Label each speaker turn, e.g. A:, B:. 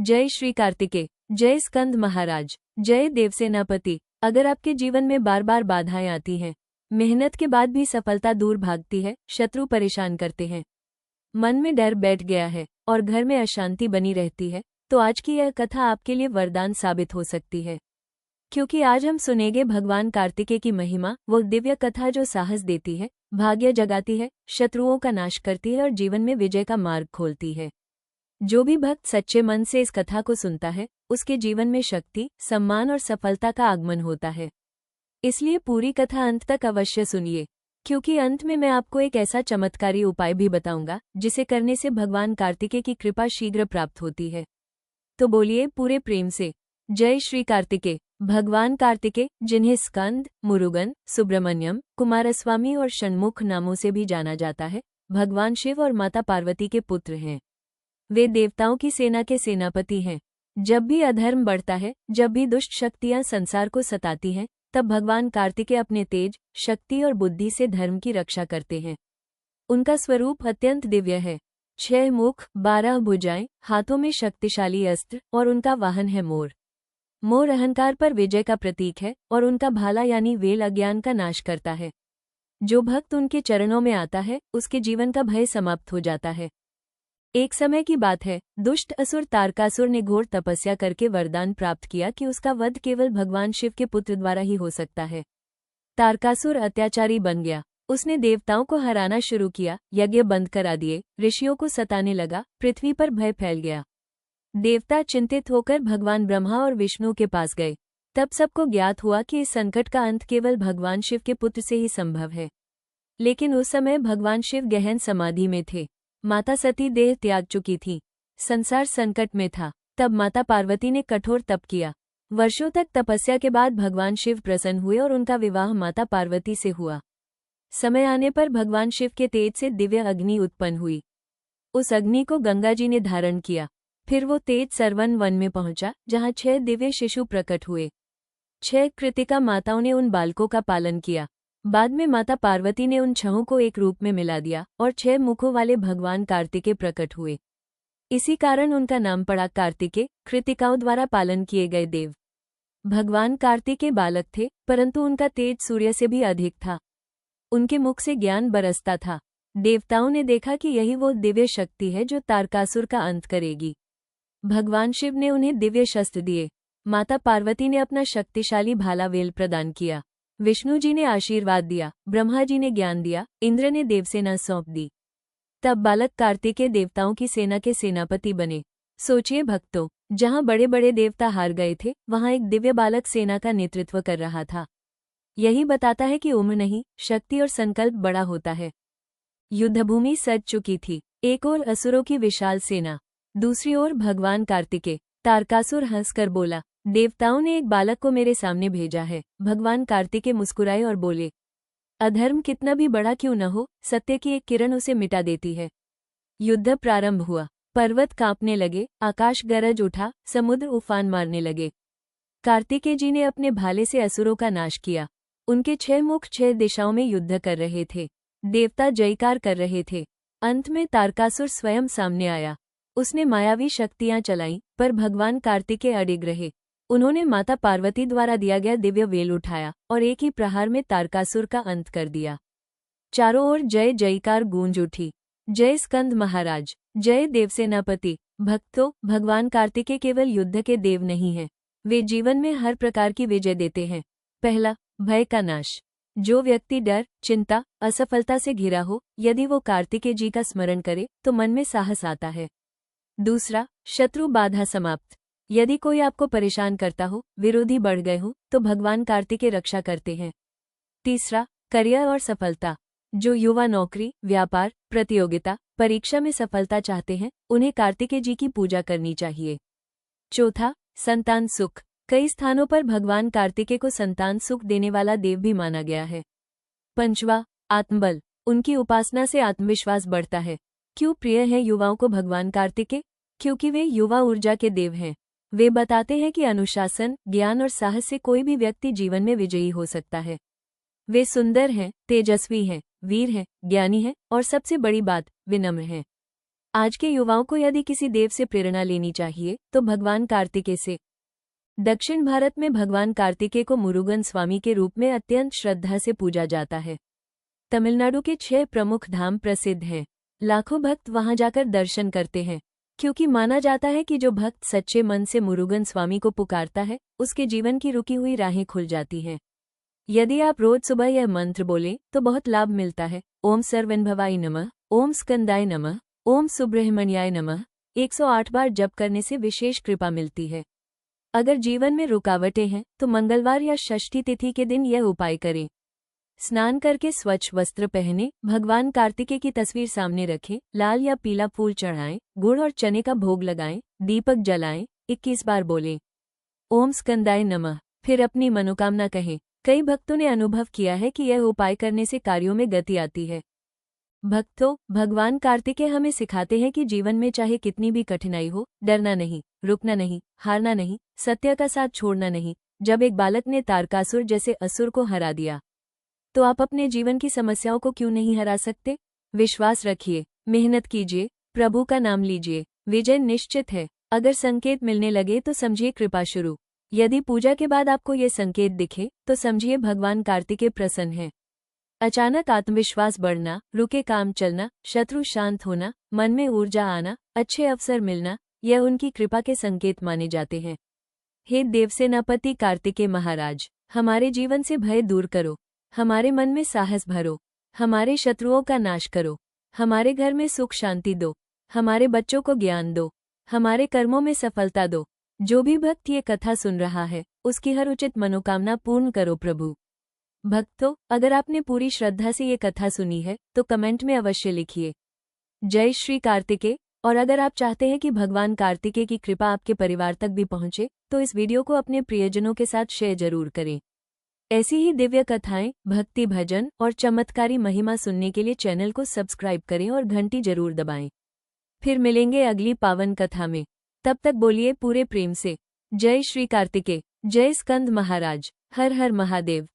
A: जय श्री कार्तिकेय, जय स्कंद महाराज, जय देवसेनापति। अगर आपके जीवन में बार बार बाधाएं आती हैं, मेहनत के बाद भी सफलता दूर भागती है, शत्रु परेशान करते हैं, मन में डर बैठ गया है और घर में अशांति बनी रहती है, तो आज की यह कथा आपके लिए वरदान साबित हो सकती है। क्योंकि आज हम सुनेंगे भगवान कार्तिकेय की महिमा, वो दिव्य कथा जो साहस देती है, भाग्य जगाती है, शत्रुओं का नाश करती है और जीवन में विजय का मार्ग खोलती है। जो भी भक्त सच्चे मन से इस कथा को सुनता है, उसके जीवन में शक्ति, सम्मान और सफलता का आगमन होता है। इसलिए पूरी कथा अंत तक अवश्य सुनिए, क्योंकि अंत में मैं आपको एक ऐसा चमत्कारी उपाय भी बताऊंगा जिसे करने से भगवान कार्तिकेय की कृपा शीघ्र प्राप्त होती है। तो बोलिए पूरे प्रेम से, जय श्री कार्तिकेय। भगवान कार्तिकेय, जिन्हें स्कंद, मुरुगन, सुब्रमण्यम, कुमारस्वामी और षण्मुख नामों से भी जाना जाता है, भगवान शिव और माता पार्वती के पुत्र हैं। वे देवताओं की सेना के सेनापति हैं। जब भी अधर्म बढ़ता है, जब भी दुष्ट शक्तियां संसार को सताती हैं, तब भगवान कार्तिकेय अपने तेज, शक्ति और बुद्धि से धर्म की रक्षा करते हैं। उनका स्वरूप अत्यंत दिव्य है। 6 मुख, 12 भुजाएं, हाथों में शक्तिशाली अस्त्र और उनका वाहन है मोर। मोर अहंकार पर विजय का प्रतीक है और उनका भाला यानी वेल अज्ञान का नाश करता है। जो भक्त उनके चरणों में आता है, उसके जीवन का भय समाप्त हो जाता है। एक समय की बात है, दुष्ट असुर तारकासुर ने घोर तपस्या करके वरदान प्राप्त किया कि उसका वध केवल भगवान शिव के पुत्र द्वारा ही हो सकता है। तारकासुर अत्याचारी बन गया। उसने देवताओं को हराना शुरू किया, यज्ञ बंद करा दिए, ऋषियों को सताने लगा, पृथ्वी पर भय फैल गया। देवता चिंतित होकर भगवान ब्रह्मा और विष्णु के पास गए। तब सबको ज्ञात हुआ कि इस संकट का अंत केवल भगवान शिव के पुत्र से ही संभव है। लेकिन उस समय भगवान शिव गहन समाधि में थे। माता सती देह त्याग चुकी थी। संसार संकट में था। तब माता पार्वती ने कठोर तप किया। वर्षों तक तपस्या के बाद भगवान शिव प्रसन्न हुए और उनका विवाह माता पार्वती से हुआ। समय आने पर भगवान शिव के तेज से दिव्य अग्नि उत्पन्न हुई। उस अग्नि को गंगा जी ने धारण किया। फिर वो तेज सरवन वन में पहुंचा, जहां 6 दिव्य शिशु प्रकट हुए। 6 कृतिका माताओं ने उन बालकों का पालन किया। बाद में माता पार्वती ने उन 6 को एक रूप में मिला दिया और 6 मुखों वाले भगवान कार्तिकेय प्रकट हुए। इसी कारण उनका नाम पड़ा कार्तिकेय, कृतिकाओं द्वारा पालन किए गए देव। भगवान कार्तिकेय बालक थे, परंतु उनका तेज सूर्य से भी अधिक था। उनके मुख से ज्ञान बरसता था। देवताओं ने देखा कि यही वो दिव्य शक्ति है जो तारकासुर का अंत करेगी। भगवान शिव ने उन्हें दिव्य शस्त्र दिए। माता पार्वती ने अपना शक्तिशाली भाला वेल प्रदान किया। विष्णु जी ने आशीर्वाद दिया, ब्रह्मा जी ने ज्ञान दिया, इंद्र ने देवसेना सौंप दी। तब बालक कार्तिकेय देवताओं की सेना के सेनापति बने। सोचिए भक्तों, जहां बड़े बड़े देवता हार गए थे, वहां एक दिव्य बालक सेना का नेतृत्व कर रहा था। यही बताता है कि उम्र नहीं, शक्ति और संकल्प बड़ा होता है। युद्धभूमि सज चुकी थी। एक ओर असुरों की विशाल सेना, दूसरी ओर भगवान कार्तिकेय। तारकासुर हंसकर बोला, देवताओं ने एक बालक को मेरे सामने भेजा है। भगवान कार्तिकेय मुस्कुराए और बोले, अधर्म कितना भी बड़ा क्यों न हो, सत्य की एक किरण उसे मिटा देती है। युद्ध प्रारंभ हुआ। पर्वत कांपने लगे, आकाश गरज उठा, समुद्र उफान मारने लगे। कार्तिकेय जी ने अपने भाले से असुरों का नाश किया। उनके 6 मुख 6 दिशाओं में युद्ध कर रहे थे। देवता जयकार कर रहे थे। अंत में तारकासुर स्वयं सामने आया। उसने मायावी शक्तियां चलाईं, पर भगवान कार्तिकेय अडिग रहे। उन्होंने माता पार्वती द्वारा दिया गया दिव्य वेल उठाया और एक ही प्रहार में तारकासुर का अंत कर दिया। चारों ओर जय जयकार गूंज उठी। जय स्कंद महाराज, जय देवसेनापति। भक्तों, भगवान कार्तिकेय केवल युद्ध के देव नहीं हैं, वे जीवन में हर प्रकार की विजय देते हैं। पहला, भय का नाश। जो व्यक्ति डर, चिंता, असफलता से घिरा हो, यदि वो कार्तिकेय जी का स्मरण करे तो मन में साहस आता है। दूसरा, शत्रु बाधा समाप्त। यदि कोई आपको परेशान करता हो, विरोधी बढ़ गए हो, तो भगवान कार्तिकेय रक्षा करते हैं। तीसरा, करियर और सफलता। जो युवा नौकरी, व्यापार, प्रतियोगिता, परीक्षा में सफलता चाहते हैं, उन्हें कार्तिकेय जी की पूजा करनी चाहिए। चौथा, संतान सुख। कई स्थानों पर भगवान कार्तिकेय को संतान सुख देने वाला देव भी माना गया है। पंचवा, आत्मबल। उनकी उपासना से आत्मविश्वास बढ़ता है। क्यों प्रिय है युवाओं को भगवान कार्तिकेय? क्योंकि वे युवा ऊर्जा के देव हैं। वे बताते हैं कि अनुशासन, ज्ञान और साहस से कोई भी व्यक्ति जीवन में विजयी हो सकता है। वे सुंदर हैं, तेजस्वी हैं, वीर हैं, ज्ञानी हैं और सबसे बड़ी बात, विनम्र हैं। आज के युवाओं को यदि किसी देव से प्रेरणा लेनी चाहिए तो भगवान कार्तिकेय से। दक्षिण भारत में भगवान कार्तिकेय को मुरुगन स्वामी के रूप में अत्यंत श्रद्धा से पूजा जाता है। तमिलनाडु के 6 प्रमुख धाम प्रसिद्ध हैं। लाखों भक्त वहां जाकर दर्शन करते हैं, क्योंकि माना जाता है कि जो भक्त सच्चे मन से मुरुगन स्वामी को पुकारता है उसके जीवन की रुकी हुई राहें खुल जाती हैं। यदि आप रोज सुबह यह मंत्र बोलें तो बहुत लाभ मिलता है। ओम सर्वन्भवाय नमः, ओम स्कंदाय नमः, ओम सुब्रह्मण्याय नमः 108 बार जप करने से विशेष कृपा मिलती है। अगर जीवन में रुकावटें हैं तो मंगलवार या षष्ठी तिथि के दिन यह उपाय करें। स्नान करके स्वच्छ वस्त्र पहने, भगवान कार्तिकेय की तस्वीर सामने रखें, लाल या पीला फूल चढ़ाएं, गुड़ और चने का भोग लगाएं, दीपक जलाएं, 21 बार बोलें ओम स्कंदाय नमः, फिर अपनी मनोकामना कहें। कई भक्तों ने अनुभव किया है कि यह उपाय करने से कार्यों में गति आती है। भक्तों, भगवान कार्तिकेय हमें सिखाते हैं कि जीवन में चाहे कितनी भी कठिनाई हो, डरना नहीं, रुकना नहीं, हारना नहीं, सत्य का साथ छोड़ना नहीं। जब एक बालक ने तारकासुर जैसे असुर को हरा दिया, तो आप अपने जीवन की समस्याओं को क्यों नहीं हरा सकते? विश्वास रखिए, मेहनत कीजिए, प्रभु का नाम लीजिए, विजय निश्चित है। अगर संकेत मिलने लगे तो समझिए कृपा शुरू। यदि पूजा के बाद आपको ये संकेत दिखे तो समझिए भगवान कार्तिकेय प्रसन्न है। अचानक आत्मविश्वास बढ़ना, रुके काम चलना, शत्रु शांत होना, मन में ऊर्जा आना, अच्छे अवसर मिलना, यह उनकी कृपा के संकेत माने जाते हैं। हे देवसेनापति कार्तिकेय महाराज, हमारे जीवन से भय दूर करो, हमारे मन में साहस भरो, हमारे शत्रुओं का नाश करो, हमारे घर में सुख शांति दो, हमारे बच्चों को ज्ञान दो, हमारे कर्मों में सफलता दो। जो भी भक्त ये कथा सुन रहा है उसकी हर उचित मनोकामना पूर्ण करो प्रभु। भक्तों, अगर आपने पूरी श्रद्धा से ये कथा सुनी है तो कमेंट में अवश्य लिखिए जय श्री कार्तिकेय। और अगर आप चाहते हैं कि भगवान कार्तिकेय की कृपा आपके परिवार तक भी पहुंचे तो इस वीडियो को अपने प्रियजनों के साथ शेयर जरूर करें। ऐसी ही दिव्य कथाएं, भक्ति भजन और चमत्कारी महिमा सुनने के लिए चैनल को सब्सक्राइब करें और घंटी जरूर दबाएं। फिर मिलेंगे अगली पावन कथा में। तब तक बोलिए पूरे प्रेम से जय श्री कार्तिकेय, जय स्कंद महाराज, हर हर महादेव।